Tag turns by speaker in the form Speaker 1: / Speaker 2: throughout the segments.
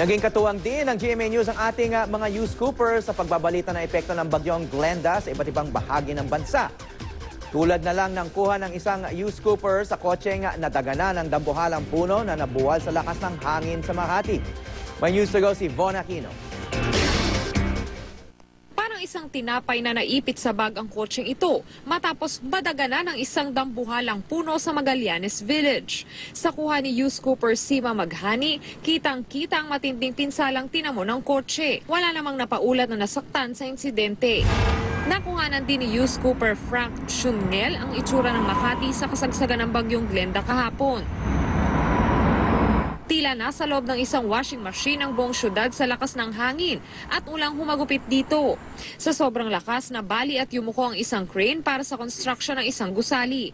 Speaker 1: Naging katuwang din ng GMA News ang ating mga news scoopers sa pagbabalita ng epekto ng bagyong Glenda sa iba't ibang bahagi ng bansa. Tulad na lang ng kuha ng isang news scooper sa kotseng nadagana ng dambuhalang puno na nabuwal sa lakas ng hangin sa Makati. May news to go si Von Aquino.
Speaker 2: Parang isang tinapay na naipit sa bag ang kotseng ito matapos badagana ng isang dambuhalang puno sa Magallanes Village. Sa kuha ni news scooper Sima Maghani, kitang-kita ang matinding pinsalang tinamo ng kotse. Wala namang napaulat na nasaktan sa insidente. Nakuhanan din ni news scooper Frank Chunel ang itsura ng Makati sa kasagsagan ng bagyong Glenda kahapon. Tila nasa loob ng isang washing machine ang buong syudad sa lakas ng hangin at ulang humagupit dito. Sa sobrang lakas, nabali at yumuko ang isang crane para sa construction ng isang gusali.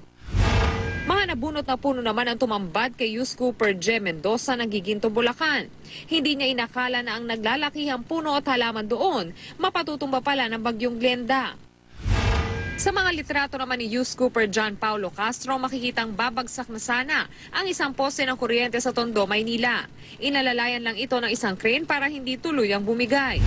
Speaker 2: Mga nabunot na puno naman ang tumambad kay news scooper J. Mendoza ng Giginto, Bulacan. Hindi niya inakala na ang naglalakihang puno at halaman doon mapatutumba pala ng bagyong Glenda. Sa mga litrato naman ni news scooper John Paulo Castro, makikitang babagsak na sana ang isang poste ng kuryente sa Tondo, Maynila. Inalalayan lang ito ng isang crane para hindi tuluyang bumigay.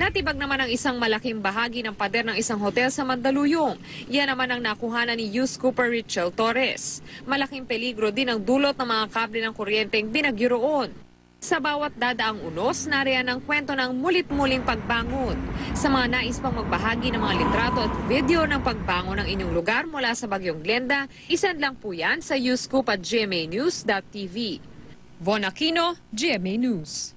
Speaker 2: Natibag naman ang isang malaking bahagi ng pader ng isang hotel sa Mandaluyong. Yan naman ang nakuhanan ni news scooper Richel Torres. Malaking peligro din ang dulot ng mga kable ng kuryenteng binagyo roon. Sa bawat dadaang unos, nariyan ang kwento ng mulit-muling pagbangon. Sa mga nais pang magbahagi ng mga litrato at video ng pagbangon ng inyong lugar mula sa bagyong Glenda, isend lang po yan sa newscoop@gmanews.tv. Von Aquino, GMA News.